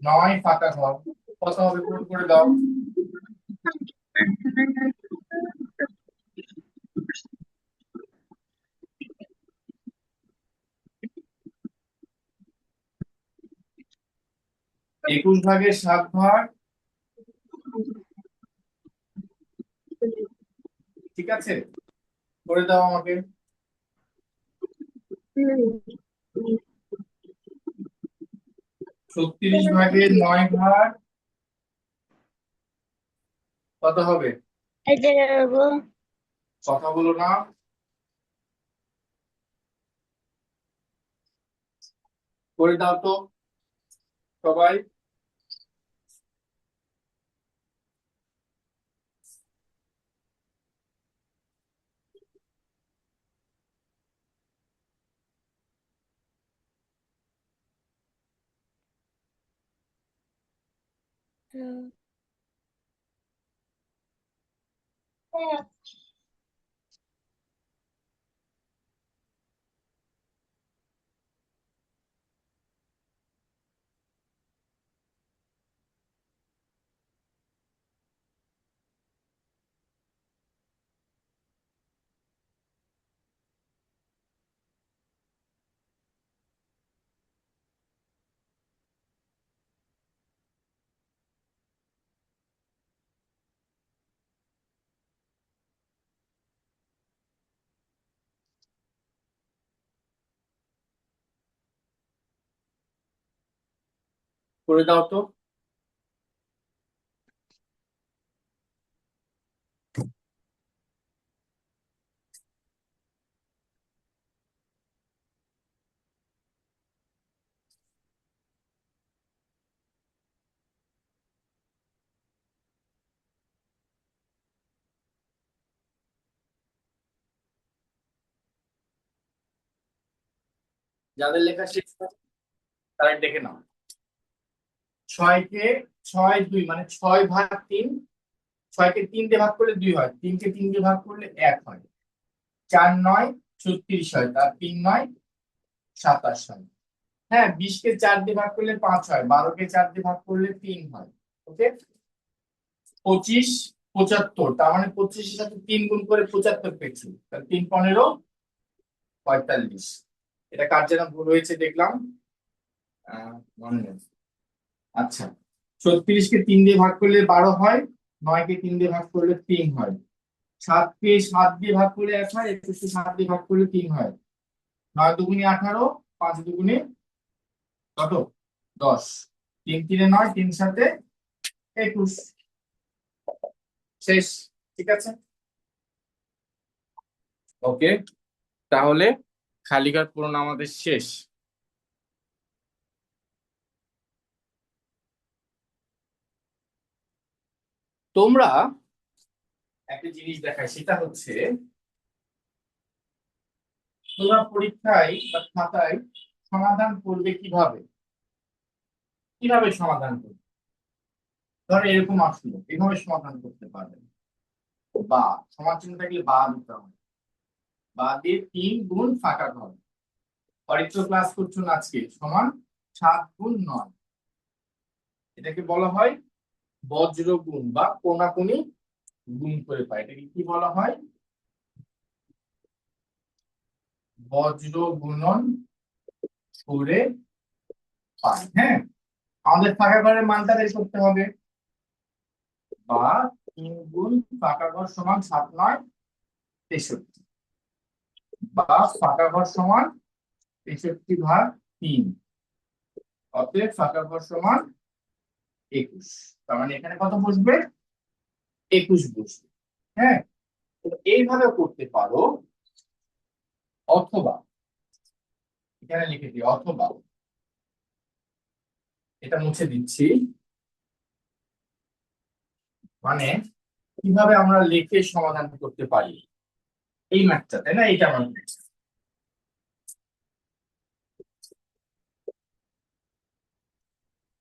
নয় ফাঁকা ঘর কত হবে পূরণ করে দাও। একুশ ভাগের 7 ভাগ, ঠিক আছে, করে দাও আমাকে। 36 ভাগের 9 ভাগ কত হবে? কথা বলো না। করে দাও তো সবাই। করে দাও তো। যাদের লেখা শেষ তারা দেখে নাও। 6 কে 6 2 মানে 6 ভাগ 3। 6 কে 3 দিয়ে ভাগ করলে 2 হয়, 3 কে 3 দিয়ে ভাগ করলে 1 হয়, 4 9 36 হয়, তার 3 9 27 হয়। হ্যাঁ, 20 কে 4 দিয়ে ভাগ করলে 5 হয়, 12 কে 4 দিয়ে ভাগ করলে 3 হয়। ওকে, 25 75, তার মানে 25 এর সাথে 3 গুণ করে 75 পেয়েছি, তাহলে 3 15 45। এটা কার যেন ভুল হয়েছে দেখলাম। মনে নেই। আচ্ছা, 36 কে 3 দিয়ে ভাগ করলে 12 হয়, 9 কে 3 দিয়ে ভাগ করলে 3 হয়, 7 কে 7 দিয়ে ভাগ করলে 1 হয়, 21 কে 7 দিয়ে ভাগ করলে 3 হয়, 9 দুগুণে 18, 5 দুগুণে কত? 10, 3 3 9, 3 7 21। শেষ, ঠিক আছে। ওকে, তাহলে খালিঘর পূরণ আমাদের শেষ। তোমরা একটা জিনিস দেখায়, সেটা হচ্ছে তোমরা পরীক্ষায় বা খাতায় সমাধান করবে কিভাবে, কিভাবে সমাধান করবে। ধরো এরকম আসলো, এভাবে সমাধান করতে পারবে, বা সমান চিহ্ন থাকলে বা দিতে হবে, বা দিয়ে 3 গুণ ফাঁকা ঘর। অরিত্র ক্লাস করছো না আজকে, সমান 7 গুণ 9। এটাকে বলা হয় বজ্র গুণ বা কোনাকুনি গুণ করে পাই, এটাকে কি বলা হয়? বজ্র গুণন করে পাই। হ্যাঁ, আমাদের ফাঁকা ঘরের মানটা বের করতে হবে, বা 3 গুণ ফাঁকা ঘর সমান 7 9 63, বা ফাঁকা ঘর সমান 63 ভাগ 3, অতএব ফাঁকা ঘর সমান 21। তার মানে এখানে কত বসবে? 21 বসবে। হ্যাঁ, এইভাবে করতে পারো, অথবা এখানে লিখে দিই, অথবা এটা মুছে দিচ্ছি, মানে কিভাবে আমরা লিখে সমাধান করতে পারি এই ম্যাথটা, তাই না? এইটা আমরা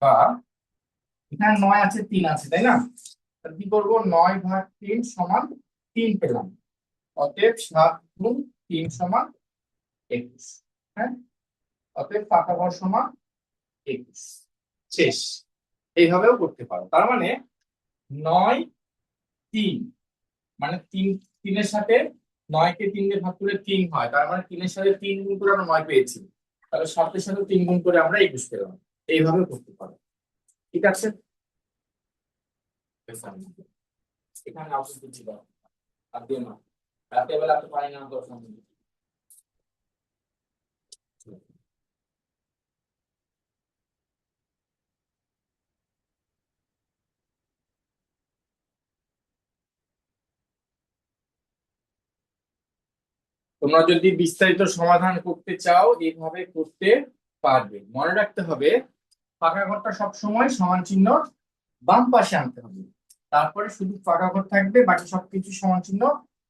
বা এখানে 9 আছে 3 আছে, তাই না? তাহলে কি করবো, 9 ভাগ 3 সমান 3 পেলাম, অতএব 7 গুণ 3 সমান 21। হ্যাঁ, অতএব ফাঁকা ঘর সমান 21। শেষ। এইভাবেও করতে পারো। তার মানে 9 3 মানে 3 এর সাথে 9 কে 3 দিয়ে ভাগ করলে 3 হয়, তার মানে 3 এর সাথে 3 গুণ করে আমরা 9 পেয়েছি, তাহলে 7 এর সাথে 3 গুণ করে আমরা 21 পেলাম। এইভাবে করতে পারো, ঠিক আছে। এখানে অবশ্যই বুঝি দাও আর দিও না, রাতে বেলা তো পারি না তো সময়। তোমরা যদি বিস্তারিত সমাধান করতে চাও এইভাবে করতে পারবে। মনে রাখতে হবে ফাঁকা ঘরটা সবসময় সমান চিহ্ন বাম পাশে আনতে হবে, তারপরে শুধু ফাঁকা ঘর থাকবে, বাকি সবকিছু সমান চিহ্ন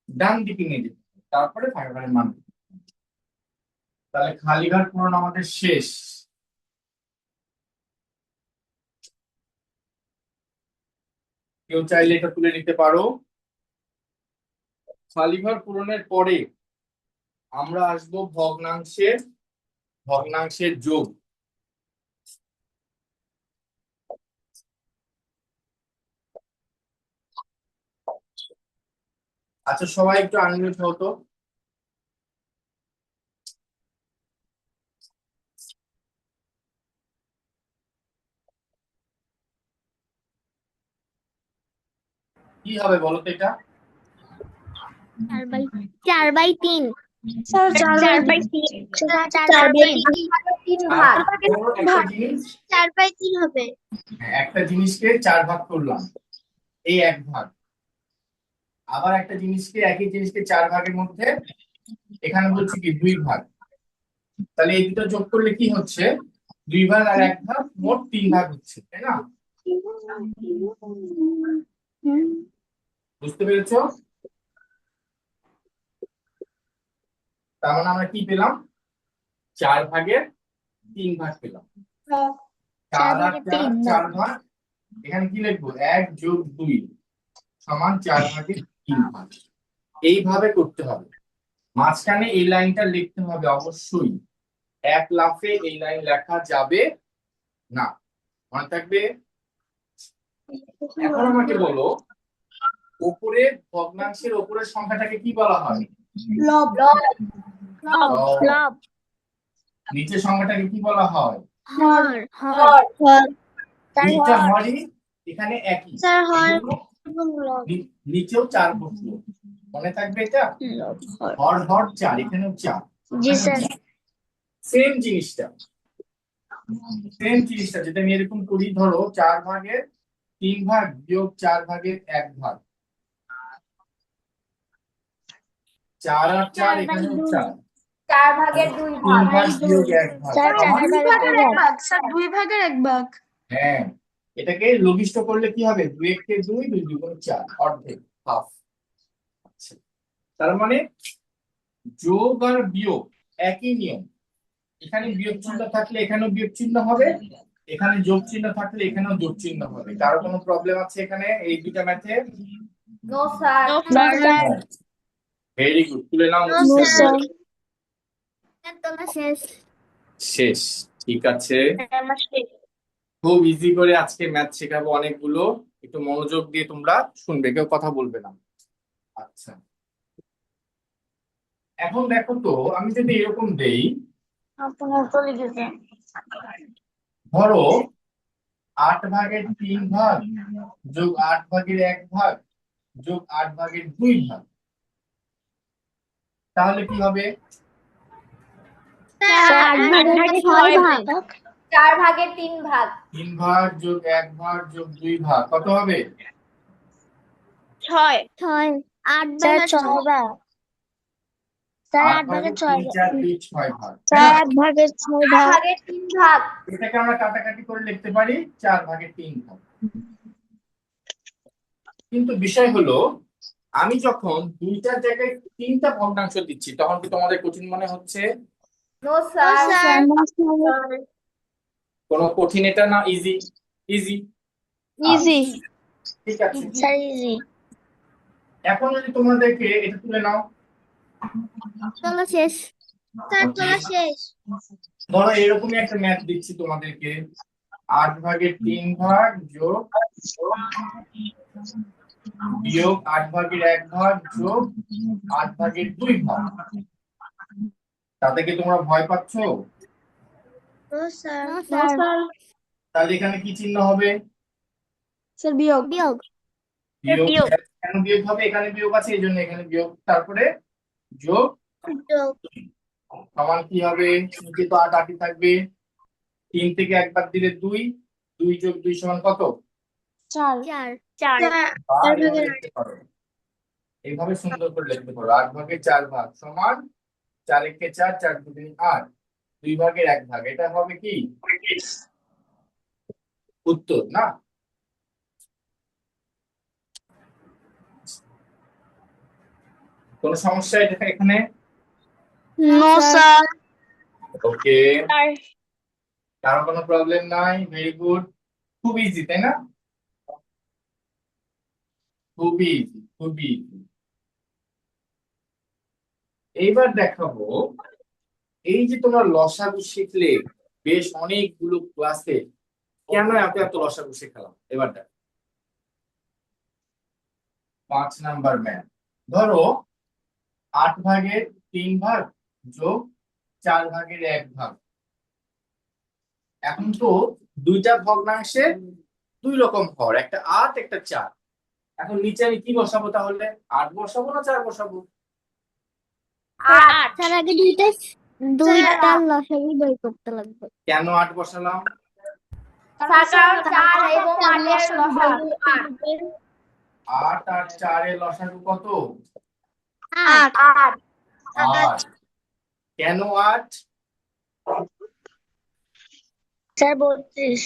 ডান দিকে নিয়ে যেতে হবে, তারপরে ফাঁকা ঘরের মান দিতে হবে। তাহলে খালি ঘর পূরণ আমাদের শেষ। কেউ চাইলে এটা তুলে নিতে পারো। খালি ঘর পূরণের পরে আমরা আসবো ভগ্নাংশের যোগ। আচ্ছা, সবাই একটু আনমিউট হতো। কি হবে বলো তো এটা? 4/3 স্যার 4/3 4/3 আর ভাগ কোনো একটা জিনিস, 4/3 হবে। একটা জিনিসকে 4 ভাগ করলাম, এই 1 ভাগ। আবার একটা জিনিসকে, একই জিনিসকে 4 ভাগের মধ্যে এখানে বলছি কি 2 ভাগ, তাহলে এই দুটো যোগ করলে কি হচ্ছে? 2 ভাগ আর 1 ভাগ, মোট 3 ভাগ হচ্ছে, তাই না? বুঝতে পেরেছো? তার মানে আমরা কি পেলাম? 4 ভাগের 3 ভাগ পেলাম। 4 আর 4 4 ভাগ, এখানে কি লিখবো? 1 যোগ 2 সমান 4 ভাগের 3 ভাগ। এইভাবে করতে হবে। মাঝখানে এই লাইনটা লিখতে হবে অবশ্যই, এক লাফে এই লাইন লেখা যাবে না, মনে থাকবে। এখন আমাকে বলো, উপরে ভগ্নাংশের উপরের সংখ্যাটাকে কি বলা হয়? লব লব। নিচের সংখ্যাটাকে কি বলা হয়? হর দুইটা হরই এখানে একই, স্যার হর এজন্য এবং লব নিচেও 4 বসলো, মনে থাকবে এটা। হর হর হর 4, এখানেও 4। জি স্যার সেম জিনিসটা, যেটা আমি এরকম করি, ধরো 4 ভাগের 3 ভাগ বিয়োগ 4 ভাগের 1 ভাগ, 4 আর 4 এখানেও 4, 4 ভাগের 2 3 ভাগ ভাগ বিয়োগ 1 ভাগ স্যার সমান 4 ভাগের 1 ভাগ স্যার 2 ভাগের 1 ভাগ হ্যাঁ, এটাকে লঘিষ্ঠ করলে কি হবে? 2 কে 2, 2 2 4, অর্ধেক, হাফ। আচ্ছা, তার মানে যোগ আর বিয়োগ একই নিয়ম। এখানে বিয়োগ চিহ্ন থাকলে এখানেও বিয়োগ চিহ্ন হবে, এখানে যোগ চিহ্ন থাকলে এখানেও যোগ চিহ্ন হবে। কারো কোনো প্রবলেম আছে এখানে এই দুইটা ম্যাথে? নো স্যার ভেরি গুড, তুলে নাও। নো স্যার তোলা শেষ। শেষ, ঠিক আছে। খুব ইজি করে আজকে ম্যাথ শেখাবো অনেকগুলো, একটু মনোযোগ দিয়ে তোমরা শুনবে, কেউ কথা বলবে না। আচ্ছা, এখন দেখো তো, আমি যদি এরকম দেই, আপনার তো লিখেছেন ধরো 8 ভাগের 3 ভাগ যোগ 8 ভাগের 1 ভাগ যোগ 8 ভাগের 2 ভাগ, তাহলে কি হবে? 8 ভাগের 6 ভাগ 4 ভাগের 3 ভাগ 3 ভাগ যোগ 1 ভাগ যোগ 2 ভাগ কত হবে? 6 8 ভাগের 6 ভাগ 8 ভাগের 3 4 2 6 ভাগ, 8 ভাগের 6 ভাগ 3 ভাগ এটাকে আমরা কাটাকাটি করে লিখতে পারি 4 ভাগের 3 ভাগ। কিন্তু বিষয় হলো, আমি যখন দুইটার জায়গায় 3টা ভগ্নাংশ দিচ্ছি, তখন কি তোমাদের কঠিন মনে হচ্ছে? নো স্যার কোনো কঠিন এটা না, ইজি ইজি ইজি ঠিক আছে। স্যার ইজি এখন যদি তোমাদেরকে এটা তুলে নাও, তোলা শেষ। স্যার তোলা শেষ। ধরো এরকমই একটা ম্যাথ দিচ্ছি তোমাদেরকে, 8/3 যোগ বিয়োগ 8/1 যোগ 8/2 তাতে কি তোমরা ভয় পাচ্ছ? No sir. তাহলে এখানে কি চিহ্ন হবে? স্যার বিয়োগ। বিয়োগ। বিয়োগ। কেন বিয়োগ হবে? এখানে বিয়োগ আছে এই জন্য এখানে বিয়োগ, তারপরে যোগ যোগ। সমান কি হবে? নিচে তো 8 8ই থাকবে, 3 থেকে একবার দিলে 2, 2 যোগ 2 সমান কত? 4। 4। চার। 4 এভাবে লিখতে পারো, এইভাবে সুন্দর করে লিখতে পারো। 8/4 সমান 4 একে 4, 4 2 8, 2/1 এটা হবে কি উত্তর না? কোনো সমস্যা এটা এখানে? No sir. ওকে, কারো কোনো প্রবলেম নাই? ভেরি গুড, খুব ইজি তাই না? খুবই ইজি, খুবই ইজি। এইবার দেখাবো, এই যে তোমরা লসাগু শিখলে বেশ অনেকগুলো ক্লাসে, কেন এত এত লসাগু শেখালাম? এবার দেখো 5 নাম্বার ম্যাথ। ধরো 8/3 যোগ 4/1। এখন তো দুইটা ভগ্নাংশে দুই রকম হর, একটা 8 একটা 4। এখন নিচে আমি কি বসাবো তাহলে? 8 বসাবো না 4 বসাবো? 8। স্যার আগে দুইটা লসাগু বের করতে লাগবে। কেন 8 বসালাম? স্যার কারণ 4 এবং 8 এর লসাগু 8। 8 আর 4 এর লসাগু কত? 8। 8। 8। কেন 8? স্যার 32।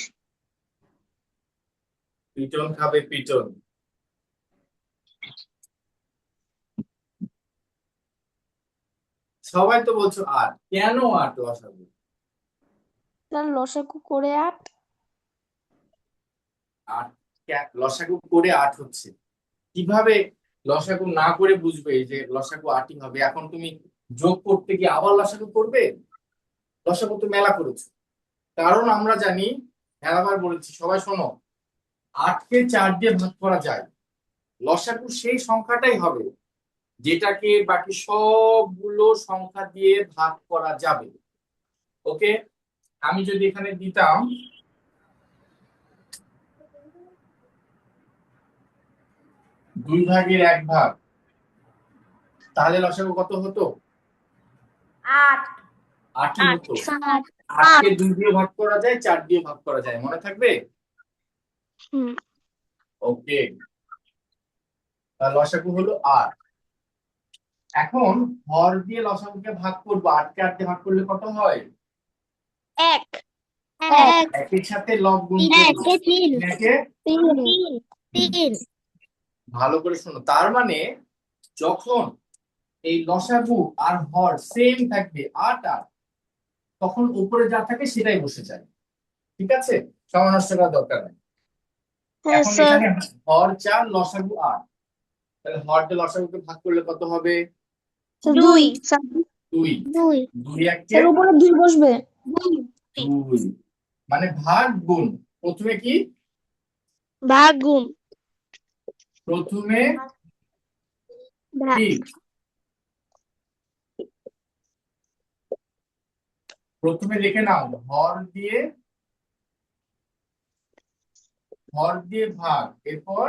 পিটন খাবে পিটন। সবাই তো বলছো 8, কেন 8 লসাগু? স্যার লসাগু করে 8। 8 লসাগু করে 8 হচ্ছে, কিভাবে লসাগু না করে বুঝবে যে লসাগু 8ই হবে? এখন তুমি যোগ করতে গিয়ে আবার লসাগু করবে? লসাগু তো মেলা করেছো। কারণ আমরা জানি, মেলাবার বলেছি, সবাই শোনো, 8কে 4 দিয়ে ভাগ করা যায়, লসাগু সেই সংখ্যাটাই হবে যেটাকে বাকি সবগুলো সংখ্যা দিয়ে ভাগ করা যাবে। ওকে, আমি যদি এখানে দিতাম 2/1, তাহলে লসাগু কত হতো? 8। 8ই হতো। 8কে 2 দিয়ে ভাগ করা যায়, 4 দিয়ে ভাগ করা যায়, মনে থাকবে? ওকে, তাহলে লসাগু হলো 8। এখন হর দিয়ে লসাগুকে ভাগ করবো, 8কে 8 দিয়ে ভাগ করলে কত হয়? 1। 1। একের সাথে লব গুণ 3 করবো। একে 3। একে 3। ভালো করে শোনো, তার মানে যখন এই লসাগু আর হর সেম থাকবে 8 8, তখন উপরে যা থাকে সেটাই বসে যায়। ঠিক আছে, সময় নষ্ট করার দরকার নেই। এখন এখানে হর 4 লসাগু 8, তাহলে হর দিয়ে লসাগুকে ভাগ করলে কত হবে? 2। 2। 2। 2 একে এর উপরে 2 বসবে। 2, মানে ভাগ গুণ। প্রথমে কি? ভাগ গুণ। প্রথমে কি? প্রথমে লিখে নাও, হর দিয়ে ভাগ, এরপর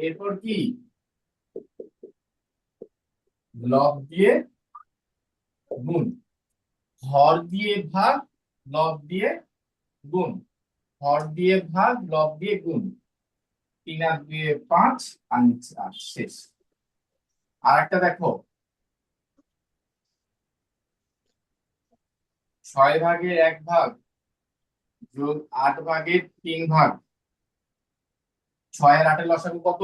এরপর কি? লব দিয়ে গুণ। হর দিয়ে ভাগ, লব দিয়ে গুণ। হর দিয়ে ভাগ, লব দিয়ে গুণ। 3 আর 2 5, আর নিচে 8, শেষ। আর একটা দেখো, 6/1 যোগ 8/3। 6 আর 8 এর লসাগু কত?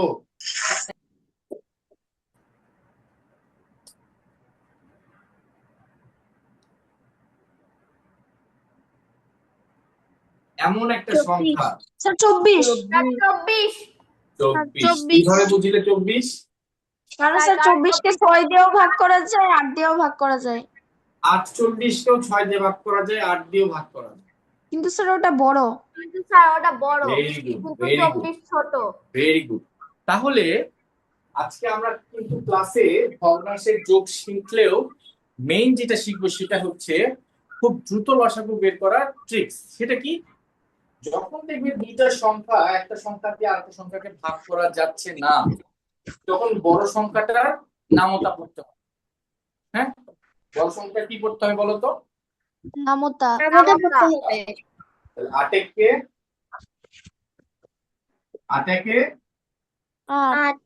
এমন একটা সংখ্যা, স্যার 24। 24। 24। কিভাবে বুঝলে 24? মানে স্যার 24 কে 6 দিয়েও ভাগ করা যায়, 8 দিয়েও ভাগ করা যায়। 48 কেও 6 দিয়ে ভাগ করা যায়, 8 দিয়েও ভাগ করা যায়। কিন্তু স্যার ওটা বড়। কিন্তু স্যার ওটা বড়, ভেরি গুড, কিন্তু ভেরি গুড, 24 ছোট। Very good. তাহলে আজকে আমরা কিন্তু ক্লাসে ভগ্নাংশের যোগ শিখলেও মেইন যেটা শিখবো সেটা হচ্ছে খুব দ্রুত লসাগু বের করার ট্রিক্স। সেটা কি? যখন দেখবে দুইটা সংখ্যা একটা সংখ্যাকে আরেকটা সংখ্যাকে ভাগ করা যাচ্ছে না, তখন বড় সংখ্যাটার নামতা পড়তে হবে। হ্যাঁ, বড় সংখ্যা কি করতে হবে বলো তো? নামতা। আমাদের পড়তে হবে। তাহলে 8 কে 8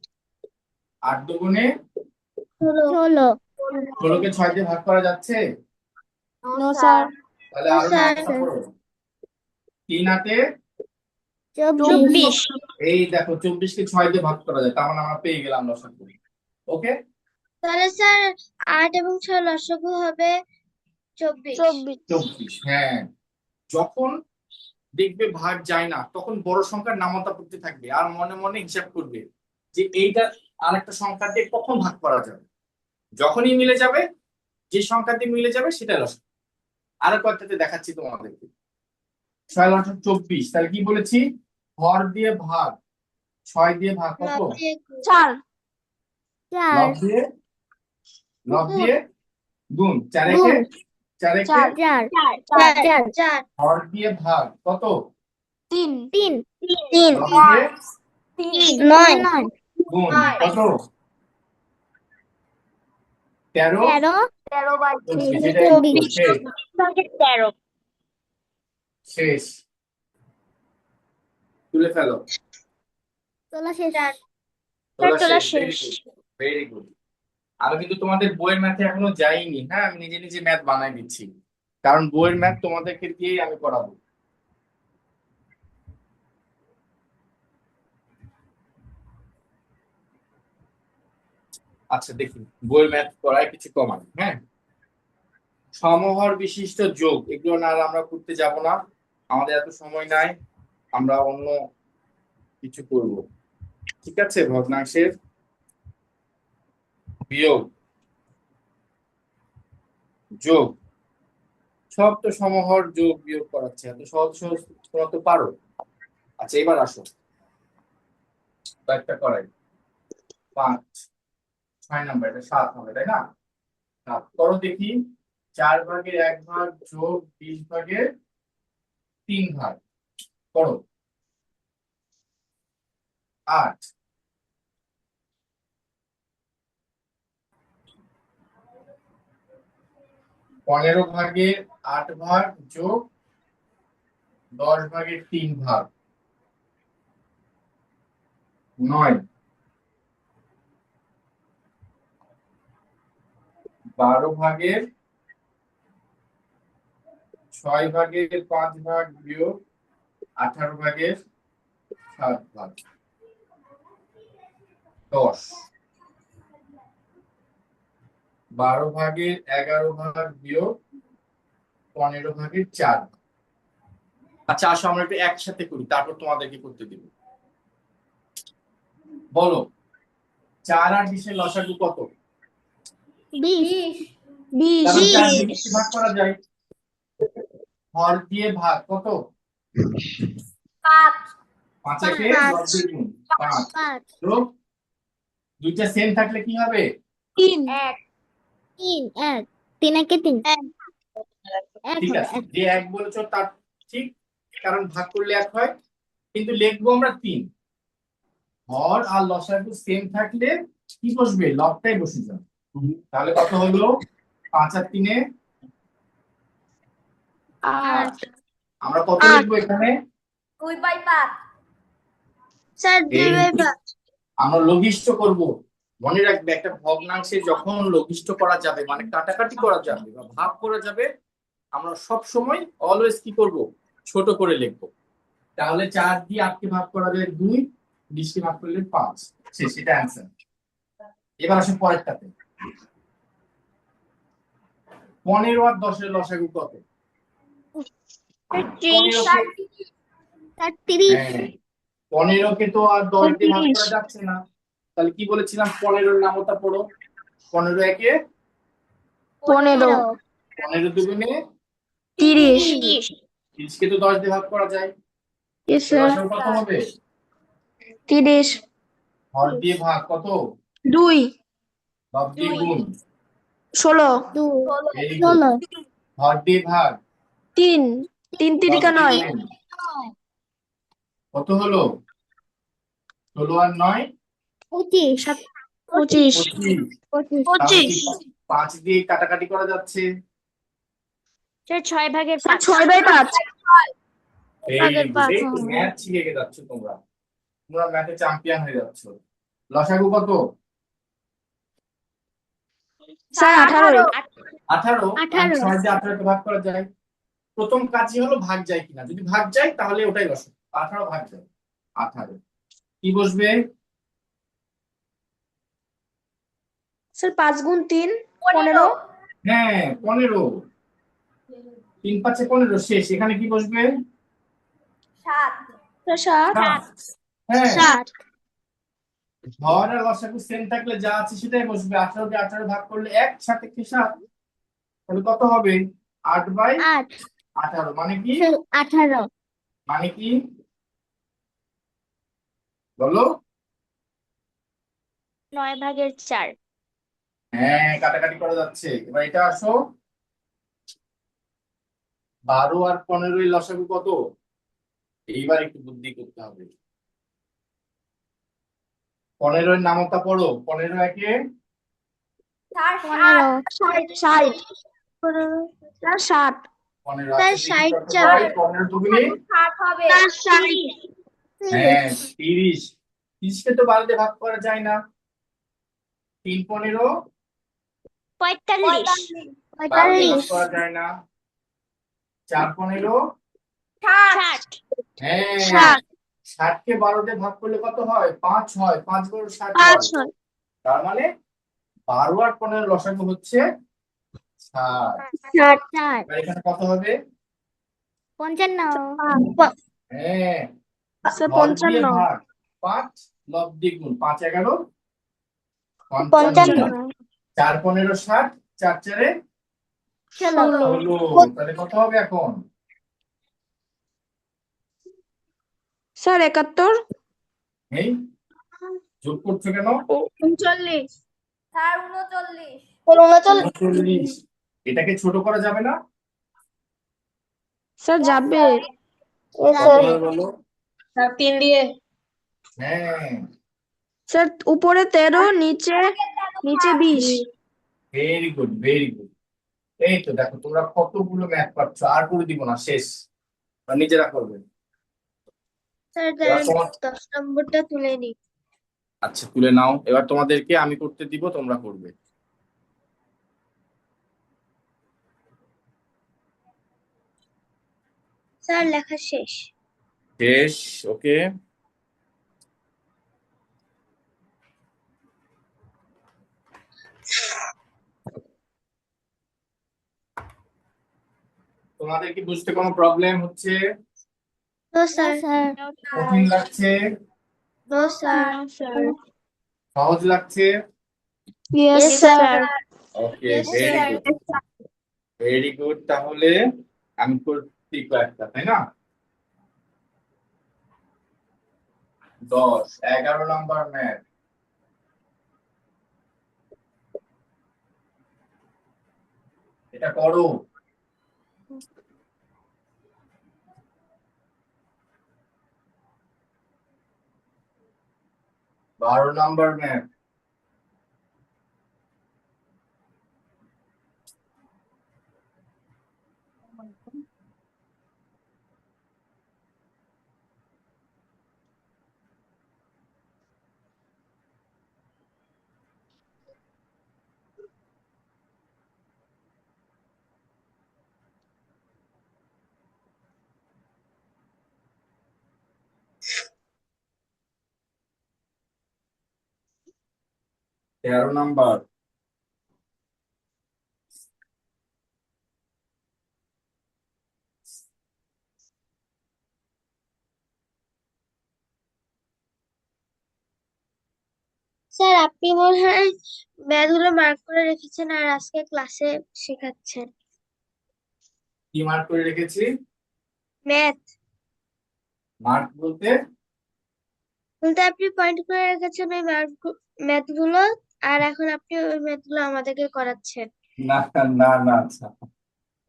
8 দুগুণে 16 16 কে 6 দিয়ে ভাগ করা যাচ্ছে? No sir. তাহলে আরো স্যার, নামতা পড়ো। 3 8 24 এই দেখো 24 কে 6 দিয়ে ভাগ করা যায়, তার মানে আমরা পেয়ে গেলাম লসাগু। ওকে, তাহলে স্যার 8 এবং 6 লসাগু হবে 24 24। হ্যাঁ, যখন দেখবে ভাগ যায় না তখন বড় সংখ্যার নামতা পড়তে থাকবে আর মনে মনে হিসাব করবে যে এইটা আরেকটা সংখ্যা দিয়ে কখন ভাগ করা যাবে। যখনই মিলে যাবে, যে সংখ্যা দিয়ে মিলে যাবে সেটা লসাগু। আরো কয়েকটাতে দেখাচ্ছি তোমাদেরকে। 6 8 24, তাহলে কি বলেছি? হর দিয়ে ভাগ, 6 দিয়ে ভাগ কত? 4 লব দিয়ে, লব দিয়ে গুণ, 4 একে 4 একে 4 হর দিয়ে ভাগ কত? 3 লব দিয়ে 9 গুণ কত? 13 13/3। যেটা শেষ, 13 শেষ তুলে ফেলো। তোলা শেষ। তোলা শেষ। Very good. আমি কিন্তু তোমাদের বইয়ের ম্যাথে এখনো যাইনি। হ্যাঁ, আমি নিজে নিজে ম্যাথ বানাই দিচ্ছি, কারণ বইয়ের ম্যাথ তোমাদেরকে দিয়েই আমি করাবো। আচ্ছা দেখি বইয়ের ম্যাথ করায় কিছু কমান। হ্যাঁ, সমহর বিশিষ্ট যোগ এগুলো না আর আমরা করতে যাব না, আমাদের এত সময় নাই, আমরা অন্য কিছু করব। ঠিক আছে, ভগ্নাংশের বিয়োগ, যোগ, সব তো সমহর যোগ বিয়োগ করাচ্ছে, এত সহজ সহজ তোমরা তো পারো। আচ্ছা এবার আসো কয়েকটা করাই। 5 6 নাম্বার, এটা 7 হবে তাই না? 7 করো দেখি। 4 ভাগের 1 ভাগ যোগ 20 ভাগের 3 ভাগ করো। 8 15 ভাগের 8 ভাগ যোগ 10 ভাগের 3 ভাগ 9। 12 ভাগের 6 ভাগের 5 ভাগ বিয়োগ 18 ভাগের 7 ভাগ 10। 12 ভাগের 11 ভাগ বিয়োগ 15 ভাগের 4 ভাগ। আচ্ছা আসো আমরা একটু একসাথে করি, তারপর তোমাদেরকে করতে দিব। বলো 4 আর 20 এর লসাগু কত? 20 কারণ 4 দিয়ে 20 ভাগ করা যায়। হর দিয়ে ভাগ কত? 5 5 একে 10 দিয়ে গুণ 5 5 যোগ, দুইটা সেম থাকলে কি হবে? 3 1 3 1 3 একে 3 এক ঠিক হবে আছে, যে 1 বলেছো তার ঠিক, কারণ ভাগ করলে 1 হয়, কিন্তু লিখবো আমরা 3। হর আর লসাগু সেম থাকলে কি বসবে? লবটাই বসে যাবে। তাহলে কত হলো? 5 আর 3 এ 8 8। আমরা কত লিখবো এখানে? 2/5। স্যার এই আমরা লঘিষ্ঠ করব। মনে রাখবে একটা ভগ্নাংশে যখন লঘিষ্ঠ করা যাবে মানে কাটাকাটি করা যাবে বা ভাগ করা যাবে, আমরা সব সময় অলওয়েজ কি করব? ছোট করে লিখব। তাহলে 4 দিয়ে 8 কে ভাগ করা যায় 2, 20 কে ভাগ করলে 5, সেটা অ্যানসার। এবার আসে পরেরটাতে। 15 আর 10 এর লসাগু কত? 15 কে, 30 হ্যাঁ 15 কে তো আর 10 দিয়ে ভাগ করা যাচ্ছে না, তাহলে কি বলেছিলাম 15-র নামতা পড়ো 15 একে 15 15 দুগুণে 30 30 কে তো 10 দিয়ে ভাগ করা যায় yes sir লসাগু কত হবে 30 হর দিয়ে ভাগ কত 2 লব দিয়ে গুণ 16 ভেরি গুড হর দিয়ে ভাগ 3 3 লব তিরিকা দিয়ে 9 গুণ কত হলো 16 আর 9 25 25 25 তাহলে কি 5 দিয়ে কাটাকাটি করা যাচ্ছে স্যার 6 ভাগের 5 6/5 ভেরি গুড এই তো ম্যাথ শিখে যাচ্ছ তোমরা তোমরা ম্যাথে চ্যাম্পিয়ন হয়ে যাচ্ছ লসাগু কত স্যার 18 18 18 6 দিয়ে 18 কে ভাগ করা যায় প্রথম কাজই হলো ভাগ যায় কিনা যদি ভাগ যায় তাহলে ওটাই লসাগু 18 ভাগ যায় 18 কি বসবে স্যার 5 গুণ 3 15 হ্যাঁ 15 3 5 15 শেষ এখানে কি বসবে 7 স্যার 7 সাত। হ্যাঁ 7 হর আর লসাগু সেম থাকলে যা আছে সেটাই বসবে 18 দিয়ে 18 ভাগ করলে 1 7 কি 7 তাহলে কত হবে 8/18 8 মানে কি 18 মানে কি বলো 9 ভাগের 4 হ্যাঁ কাটাকাটি করা যাচ্ছে এবার এটা আসো 12 আর 15 এর লসাগু কত এইবার একটু বুদ্ধি করতে হবে 15 এর নামতা পড়ো 15 একে 15 60 স্যার 7 15 স্যার, আছে 60 কত যাবে। হয় 15 দুগুণে 60 হবে স্যার 60 হ্যাঁ 30 30 কে তো 12 দিয়ে ভাগ করা যায় না 3 15 45 12 দিয়ে ভাগ করা যায় না 4 15 60 হ্যাঁ 60 60 কে 12 দিয়ে ভাগ করলে কত হয় 5 হয় 5 গুণ 60 হয় 5 হয় তার মানে 12 আর 15 লসাগু হচ্ছে 60 60 এবার এখানে কত হবে 55 হ্যাঁ স্যার হর দিয়ে 55 ভাগ 5 লব দিয়ে গুণ 5 11 55 4 15 60 4 4 16 হলো তাহলে কত হবে এখন স্যার 71 এই যোগ করছো কেন 39 স্যার 39 39 এটাকে ছোট করা যাবে না স্যার যাবে কত হবে বলো স্যার 3 দিয়ে হ্যাঁ স্যার উপরে 13 নিচে 20 ভেরি গুড ভেরি গুড এই তো দেখো তোমরা কতগুলো ম্যাথ পাচ্ছ আর করে দিব না শেষ বা নিজেরা করবে স্যার এবার তোমার 10 নম্বরটা তুলে নিই আচ্ছা তুলে নাও এবার তোমাদেরকে আমি করতে দিব তোমরা করবে স্যার লেখা শেষ শেষ ওকে তোমাদের কি বুঝতে কোনো প্রবলেম হচ্ছে নো স্যার কঠিন লাগছে নো স্যার সহজ লাগছে yes sir okay Yes, very sir. Good very good তাহলে আমি করছি কয়েকটা তাই না 11 নাম্বার ম্যাথ এটা করো বারো নাম্বার ম্যাথ তেরো নাম্বার স্যার আপনি মনে হয় ম্যাথগুলো মার্ক করে রেখেছেন আর আজকে ক্লাসে শেখাচ্ছেন কি মার্ক করে রেখেছি? ম্যাথ মার্ক বলতে বলতে আপনি পয়েন্ট করে রেখেছেন ওই ম্যাথগুলো আর এখন আপনি ওই ম্যাথগুলো আমাদেরকে করাচ্ছেন। না, না, না, আচ্ছা।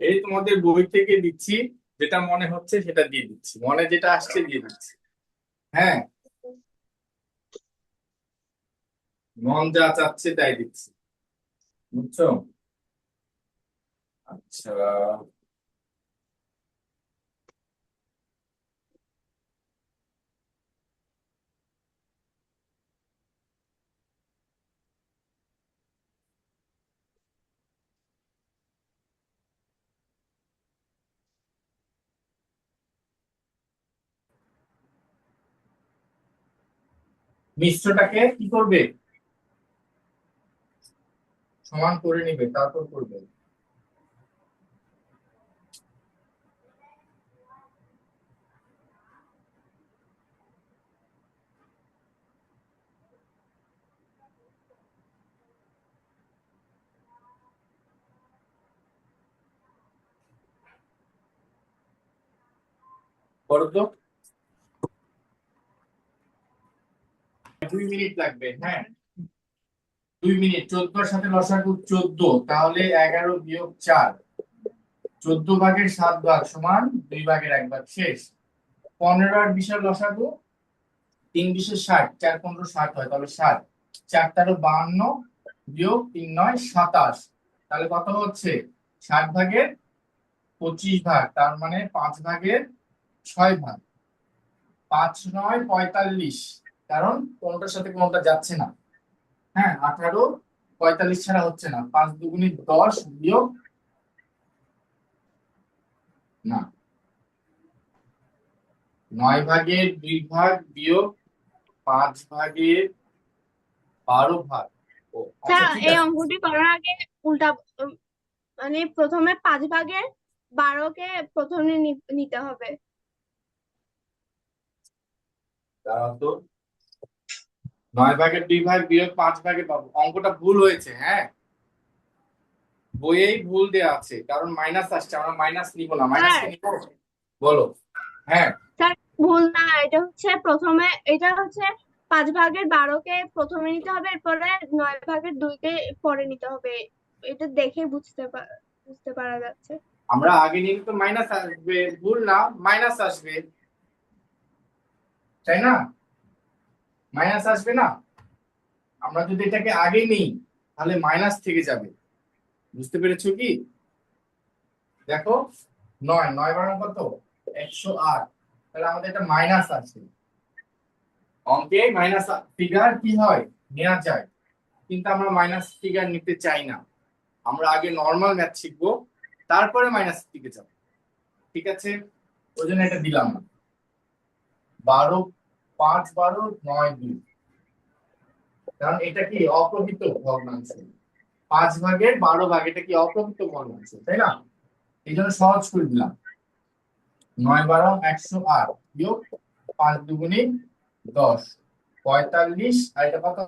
এই তোমাদের বই থেকে দিচ্ছি, যেটা মনে হচ্ছে সেটা দিয়ে দিচ্ছি, মনে যেটা আসছে দিয়ে দিচ্ছি। হ্যাঁ, মন যা চাচ্ছে তাই দিচ্ছি, বুঝছো? আচ্ছা, মিশ্রটাকে কি করবে? সমান করে নিবে, তারপর করবে। করো তো, 2 মিনিট লাগবে। হ্যাঁ, 2 মিনিট। 14 এর সাথে লসাগু 14, তাহলে 11 বিয়োগ 4, 14 ভাগের 7 ভাগ সমান 2 ভাগের 1 ভাগ, শেষ। 15 আর 20 এর লসাগু 3 20 60, 4 15 60 হয়, তাহলে 7, 4 13 52 বিয়োগ 3 9 27, তাহলে কত হচ্ছে? 60 ভাগের 25 ভাগ, তার মানে 5 ভাগের 6 ভাগ। 5 9 45, কারণ কোনটার সাথে কোনটা যাচ্ছে না। হ্যাঁ, 18 45 ছাড়া হচ্ছে না। 5 দুগুণে 10 বিয়োগ, না, 9 ভাগের 2 ভাগ বিয়োগ 5 ভাগের 12 ভাগ। ও আচ্ছা, স্যার ঠিক এই আছে। অঙ্কটি করার আগে উল্টা মানে প্রথমে 5 ভাগের 12কে প্রথমে নিতে হবে। দাঁড়াও তো, 9 ভাগের 2 ভাগ বিয়োগ 5 ভাগে পাবো, অঙ্কটা ভুল হয়েছে। হ্যাঁ, বইয়েই ভুল দেয়া আছে, কারণ মাইনাস আসছে, আমরা মাইনাস নিব না। মাইনাস স্যার কি নিব? বলো। হ্যাঁ, স্যার ভুল না, এটা হচ্ছে 5 ভাগের 12কে প্রথমে নিতে হবে, এরপরে 9 ভাগের 2কে পরে নিতে হবে। এটা দেখে বুঝতে পারা যাচ্ছে। আমরা আগে নিলে তো মাইনাস আসবে, ভুল না, মাইনাস আসবে, তাই না? মাইনাস আসবে না? আমরা যদি এটাকে আগে নিই তাহলে মাইনাস থেকে যাবে, বুঝতে পেরেছো কি? দেখো, 9 9 বারং কত? 108, তাহলে আমাদের এটা মাইনাস আছে। অঙ্কে মাইনাস ফিগার কি হয়, নেওয়া যায়, কিন্তু আমরা মাইনাস ফিগার নিতে চাই না। আমরা আগে নর্মাল ম্যাথ শিখবো, তারপরে মাইনাস দিকে যাবো, ঠিক আছে? ওই জন্য এটা দিলাম না। 12 5 12 9 2, কারণ এটা কি অপ্রকৃত ভগ্নাংশ। 5 ভাগের 12 ভাগ, এটা কি অপ্রকৃত ভগ্নাংশ, তাই না? এই জন্য সহজ করে দিলাম। 9 12 108 বিয়োগ 5 দুগুণে 10, 45, আর এটা কত?